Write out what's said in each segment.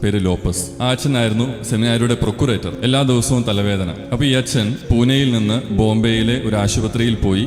പേര് ലോപ്പസ്. ആ അച്ഛനായിരുന്നു സെമിനാരിയുടെ പ്രൊക്കുറേറ്റർ. എല്ലാ ദിവസവും തലവേദന. അപ്പൊ ഈ അച്ഛൻ പൂനെയിൽ നിന്ന് ബോംബെയിലെ ഒരു ആശുപത്രിയിൽ പോയി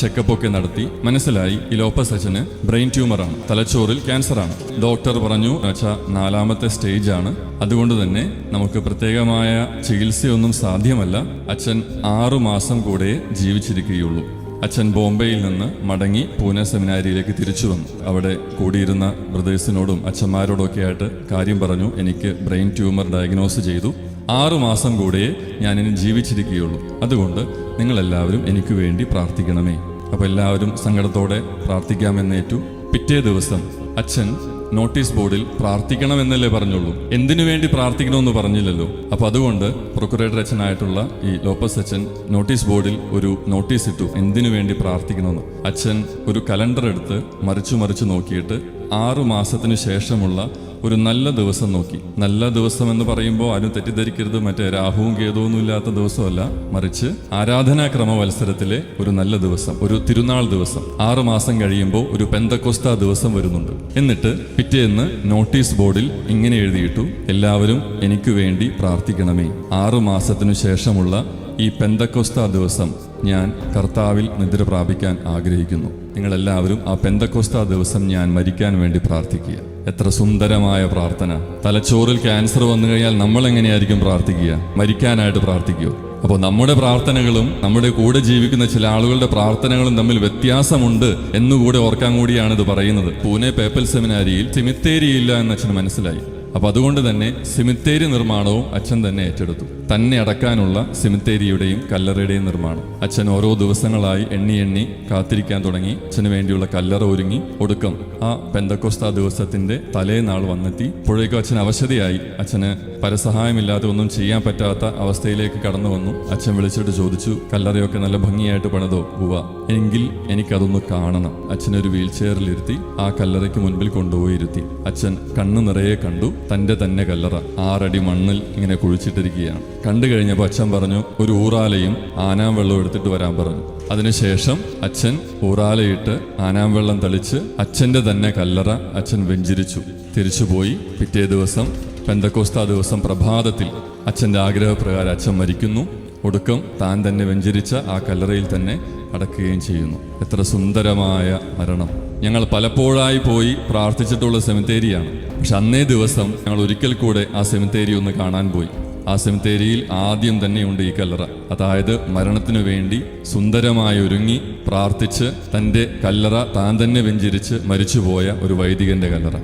ചെക്കപ്പ് ഒക്കെ നടത്തി. മനസ്സിലായി ഈ ലോപ്പസ് അച്ഛന് ബ്രെയിൻ ട്യൂമറാണ്, തലച്ചോറിൽ ക്യാൻസറാണ്. ഡോക്ടർ പറഞ്ഞു, അച്ഛാ 4ാമത്തെ സ്റ്റേജ് ആണ്, അതുകൊണ്ട് തന്നെ നമുക്ക് പ്രത്യേകമായ ചികിത്സയൊന്നും സാധ്യമല്ല. അച്ഛൻ 6 മാസം കൂടെ ജീവിച്ചിരിക്കുകയുള്ളൂ. അച്ഛൻ ബോംബെയിൽ നിന്ന് മടങ്ങി പൂനെ സെമിനാരിയിലേക്ക് തിരിച്ചു വന്നു. അവിടെ കൂടിയിരുന്ന ബ്രദേഴ്സിനോടും അച്ഛന്മാരോടും ഒക്കെ ആയിട്ട് കാര്യം പറഞ്ഞു. എനിക്ക് ബ്രെയിൻ ട്യൂമർ ഡയഗ്നോസ് ചെയ്തു, 6 മാസം കൂടെ ഞാനിനി ജീവിച്ചിരിക്കുകയുള്ളൂ, അതുകൊണ്ട് നിങ്ങളെല്ലാവരും എനിക്ക് വേണ്ടി പ്രാർത്ഥിക്കണമേ. അപ്പോൾ എല്ലാവരും സങ്കടത്തോടെ പ്രാർത്ഥിക്കാമെന്നേറ്റു. പിറ്റേ ദിവസം അച്ഛൻ നോട്ടീസ് ബോർഡിൽ പ്രാർത്ഥിക്കണമെന്നല്ലേ പറഞ്ഞുള്ളൂ, എന്തിനു വേണ്ടി പ്രാർത്ഥിക്കണമെന്ന് പറഞ്ഞില്ലല്ലോ. അപ്പൊ അതുകൊണ്ട് പ്രൊക്കുറേറ്റർ അച്ഛനായിട്ടുള്ള ഈ ലോപ്പസ് അച്ഛൻ നോട്ടീസ് ബോർഡിൽ ഒരു നോട്ടീസ് ഇട്ടു, എന്തിനു വേണ്ടി പ്രാർത്ഥിക്കണമെന്ന്. അച്ഛൻ ഒരു കലണ്ടർ എടുത്ത് മറിച്ചു നോക്കിയിട്ട് 6 മാസത്തിന് ശേഷമുള്ള ഒരു നല്ല ദിവസം നോക്കി. നല്ല ദിവസം എന്ന് പറയുമ്പോൾ ആരും തെറ്റിദ്ധരിക്കരുത്, മറ്റേ രാഹുവും കേതുവൊന്നും ഇല്ലാത്ത ദിവസമല്ല, മറിച്ച് ആരാധനാക്രമ മത്സരത്തിലെ ഒരു നല്ല ദിവസം, ഒരു തിരുനാൾ ദിവസം. 6 മാസം കഴിയുമ്പോൾ ഒരു പെന്തക്കോസ്താ ദിവസം വരുന്നുണ്ട്. എന്നിട്ട് പിറ്റേന്ന് നോട്ടീസ് ബോർഡിൽ ഇങ്ങനെ എഴുതിയിട്ടു, എല്ലാവരും എനിക്ക് വേണ്ടി പ്രാർത്ഥിക്കണമേ. 6 മാസത്തിനു ശേഷമുള്ള ഈ പെന്തക്കോസ്താ ദിവസം ഞാൻ കർത്താവിൽ നിദ്ര പ്രാപിക്കാൻ ആഗ്രഹിക്കുന്നു. നിങ്ങളെല്ലാവരും ആ പെന്തക്കോസ്താ ദിവസം ഞാൻ മരിക്കാൻ വേണ്ടി പ്രാർത്ഥിക്കുക. എത്ര സുന്ദരമായ പ്രാർത്ഥന! തലച്ചോറിൽ ക്യാൻസർ വന്നു കഴിഞ്ഞാൽ നമ്മൾ എങ്ങനെയായിരിക്കും പ്രാർത്ഥിക്കുക? മരിക്കാനായിട്ട് പ്രാർത്ഥിക്കുമോ? അപ്പോൾ നമ്മുടെ പ്രാർത്ഥനകളും നമ്മുടെ കൂടെ ജീവിക്കുന്ന ചില ആളുകളുടെ പ്രാർത്ഥനകളും തമ്മിൽ വ്യത്യാസമുണ്ട് എന്നുകൂടെ ഓർക്കാൻ കൂടിയാണ് ഇത് പറയുന്നത്. പൂനെ പേപ്പൽ സെമിനാരിയിൽ സിമിത്തേരിയില്ല എന്ന് അച്ഛന് മനസ്സിലായി. അപ്പൊ അതുകൊണ്ട് തന്നെ സിമിത്തേരി നിർമ്മാണവും അച്ഛൻ തന്നെ ഏറ്റെടുത്തു. തന്നെ അടക്കാനുള്ള സിമിത്തേരിയുടെയും കല്ലറയുടെയും നിർമ്മാണം അച്ഛൻ ഓരോ ദിവസങ്ങളായി എണ്ണി കാത്തിരിക്കാൻ തുടങ്ങി. അച്ഛന് വേണ്ടിയുള്ള കല്ലറ ഒരുങ്ങി. ഒടുക്കം ആ പെന്തക്കോസ്താ ദിവസത്തിന്റെ തലേനാൾ വന്നെത്തി. ഇപ്പോഴേക്കും അച്ഛൻ അവശതയായി. അച്ഛന് പരസഹായമില്ലാതെ ഒന്നും ചെയ്യാൻ പറ്റാത്ത അവസ്ഥയിലേക്ക് കടന്നു വന്നു. അച്ഛൻ വിളിച്ചിട്ട് ചോദിച്ചു, കല്ലറയൊക്കെ നല്ല ഭംഗിയായിട്ട് പണിതോ? ഉവ്വ. എങ്കിൽ എനിക്കതൊന്ന് കാണണം. അച്ഛനൊരു വീൽ ചെയറിലിരുത്തി ആ കല്ലറയ്ക്ക് മുൻപിൽ കൊണ്ടുപോയി ഇരുത്തി. അച്ഛൻ കണ്ണു നിറയെ കണ്ടു തന്റെ തന്നെ കല്ലറ 6 അടി മണ്ണിൽ ഇങ്ങനെ കുഴിച്ചിട്ടിരിക്കുകയാണ്. കണ്ടു കഴിഞ്ഞപ്പോൾ അച്ഛൻ പറഞ്ഞു, ഒരു ഊറാലയും ആനാം വെള്ളവും എടുത്തിട്ട് വരാൻ പറഞ്ഞു. അതിനുശേഷം അച്ഛൻ ഊറാലയിട്ട് ആനാം വെള്ളം തളിച്ച് അച്ഛന്റെ തന്നെ കല്ലറ അച്ഛൻ വെഞ്ചരിച്ചു. തിരിച്ചുപോയി. പിറ്റേ ദിവസം പെന്തക്കോസ്താ ദിവസം പ്രഭാതത്തിൽ അച്ഛൻ്റെ ആഗ്രഹപ്രകാരം അച്ഛൻ മരിക്കുന്നു. ഒടുക്കം താൻ തന്നെ വെഞ്ചരിച്ച ആ കല്ലറയിൽ തന്നെ അടക്കുകയും ചെയ്യുന്നു. എത്ര സുന്ദരമായ മരണം! ഞങ്ങൾ പലപ്പോഴായി പോയി പ്രാർത്ഥിച്ചിട്ടുള്ള സെമിത്തേരിയാണ്. പക്ഷെ അന്നേ ദിവസം ഞങ്ങൾ ഒരിക്കൽ കൂടെ ആ സെമിത്തേരി ഒന്ന് കാണാൻ പോയി. ആ സെമിത്തേരിയിൽ ആദ്യം തന്നെയുണ്ട് ഈ കല്ലറ. അതായത് മരണത്തിനു വേണ്ടി സുന്ദരമായി ഒരുങ്ങി പ്രാർത്ഥിച്ച് തൻ്റെ കല്ലറ താൻ തന്നെ വെഞ്ചരിച്ച് മരിച്ചുപോയ ഒരു വൈദികന്റെ കല്ലറ.